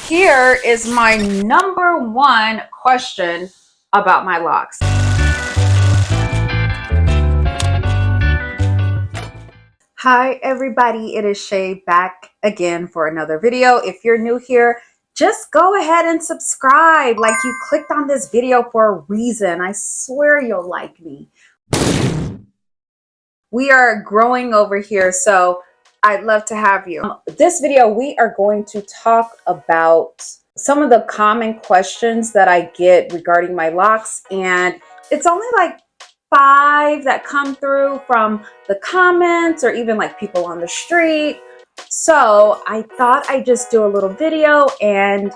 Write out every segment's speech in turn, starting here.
Here is my number one question about my locks. Hi everybody, it is Shay back again for another video. If you're new here, just go ahead and subscribe. Like, you clicked on this video for a reason. I swear you'll like me. We are growing over here, so I'd love to have you. This video, we are going to talk about some of the common questions that I get regarding my locks, and it's only like 5 that come through from the comments or even like people on the street. So I thought I'd just do a little video and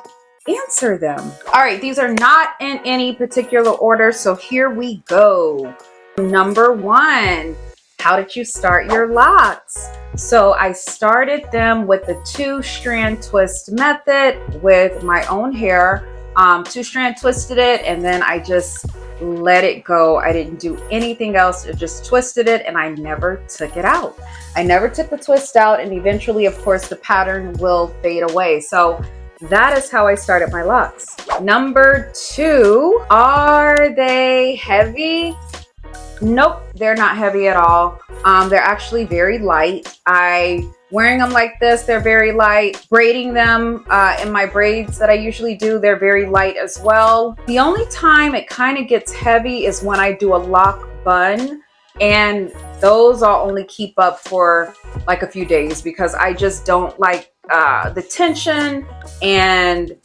answer them. All right, these are not in any particular order, so here we go. Number 1, how did you start your locks? So I started them with the 2-strand twist method with my own hair. 2-strand twisted it, and then I just let it go. I didn't do anything else. I just twisted it, and I never took it out. I never took the twist out, and eventually, of course, the pattern will fade away. So that is how I started my locks. Number 2, are they heavy? Nope, they're not heavy at all. They're actually very light. Wearing them like this, they're very light. Braiding them in my braids that I usually do, they're very light as well. The only time it kind of gets heavy is when I do a lock bun, and those I'll only keep up for like a few days because I just don't like the tension, and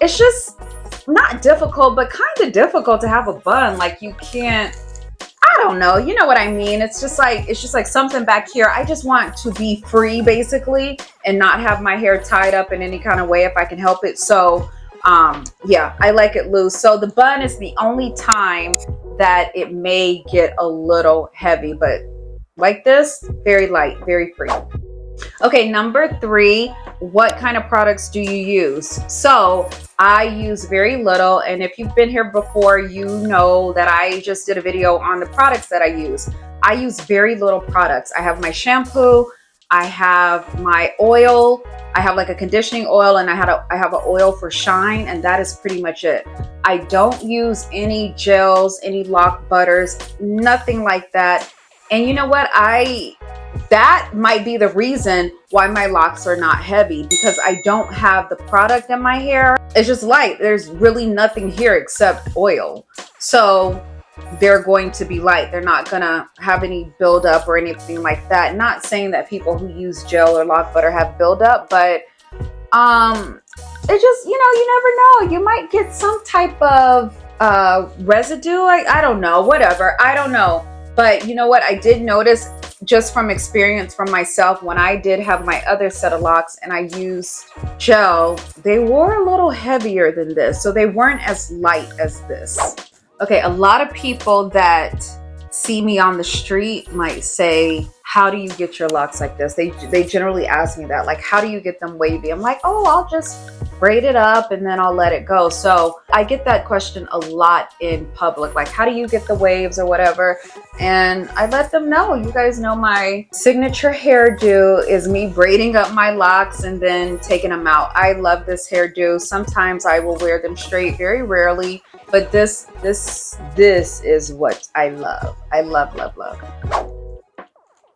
it's just not difficult, but kind of difficult to have a bun. Like, you can't, I don't know, you know what I mean? It's just like something back here. I just want to be free basically and not have my hair tied up in any kind of way if I can help it. So yeah, I like it loose. So the bun is the only time that it may get a little heavy, but like this, very light, very free. Okay, number 3, what kind of products do you use? So I use very little, and if you've been here before, you know that I just did a video on the products that I use. I use very little products. I have my shampoo, I have my oil, I have like a conditioning oil, and I have an oil for shine, and that is pretty much it. I don't use any gels, any lock butters, nothing like that. And you know what? That might be the reason why my locks are not heavy, because I don't have the product in my hair. It's just light. There's really nothing here except oil. So they're going to be light. They're not going to have any buildup or anything like that. Not saying that people who use gel or lock butter have buildup, but it just, you never know. You might get some type of residue. I don't know, whatever. I don't know. But you know what? I did notice, just from experience from myself, when I did have my other set of locks and I used gel, they were a little heavier than this. So they weren't as light as this. Okay, a lot of people that see me on the street might say, how do you get your locks like this? They generally ask me that, like, how do you get them wavy? I'm like, oh, I'll just braid it up and then I'll let it go. So I get that question a lot in public, like, how do you get the waves or whatever? And I let them know. You guys know my signature hairdo is me braiding up my locks and then taking them out. I love this hairdo. Sometimes I will wear them straight, very rarely, but this is what I love. I love, love, love.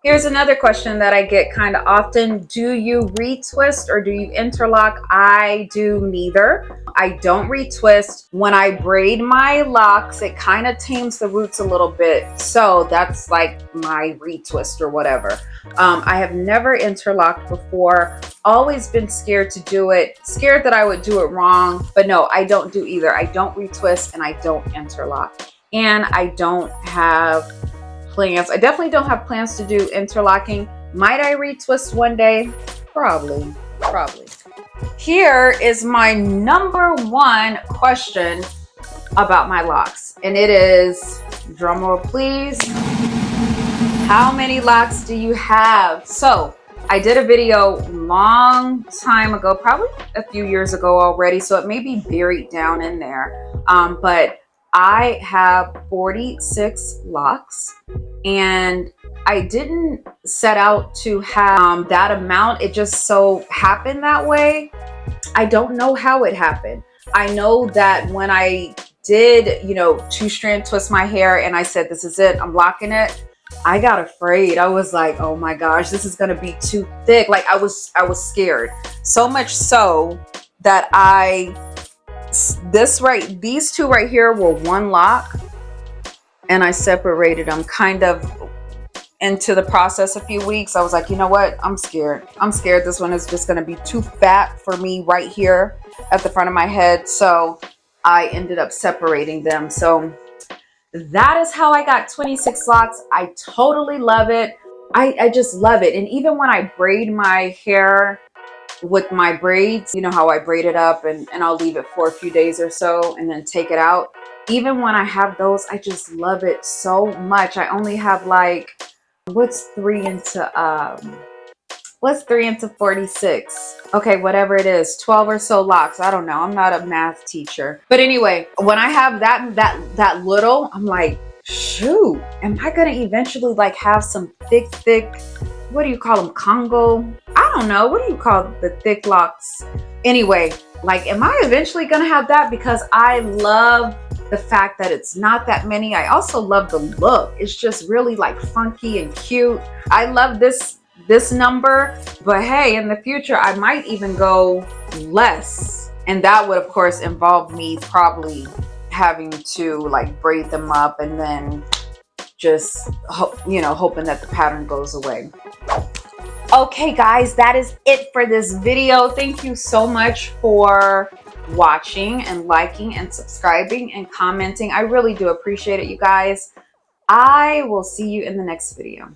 Here's another question that I get kind of often. Do you retwist or do you interlock? I do neither. I don't retwist. When I braid my locks, it kind of tames the roots a little bit. So that's like my retwist or whatever. I have never interlocked before. Always been scared to do it. Scared that I would do it wrong. But no, I don't do either. I don't retwist and I don't interlock. And I don't have plans. I definitely don't have plans to do interlocking. Might I retwist one day? Probably. Here is my number 1 question about my locks, and it is, drum roll please, how many locks do you have? So I did a video long time ago, probably a few years ago already, so it may be buried down in there, but I have 46 locks, and I didn't set out to have that amount. It just so happened that way. I don't know how it happened. I know that when I did, you know, 2-strand twist my hair and I said, this is it, I'm locking it, I got afraid. I was like, oh my gosh, this is gonna be too thick. Like I was scared. So much so that these two right here were one lock, and I separated them kind of into the process a few weeks. I was like, you know what? I'm scared. I'm scared this one is just going to be too fat for me right here at the front of my head. So I ended up separating them. So that is how I got 26 locks. I totally love it. I just love it. And even when I braid my hair with my braids, you know how I braid it up and I'll leave it for a few days or so and then take it out. Even when I have those, I just love it so much. I only have like, what's 3 into 46? Okay, whatever it is, 12 or so locks. I don't know. I'm not a math teacher. But anyway, when I have that little, I'm like, shoot, am I gonna eventually like have some thick, what do you call them? Congo? I don't know. What do you call the thick locks? Anyway, like, am I eventually gonna have that? Because I love the fact that it's not that many. I also love the look. It's just really like funky and cute. I love this number, but hey, in the future, I might even go less. And that would of course involve me probably having to like braid them up and then just, you know, hoping that the pattern goes away. Okay guys, that is it for this video. Thank you so much for watching and liking and subscribing and commenting. I really do appreciate it, you guys. I will see you in the next video.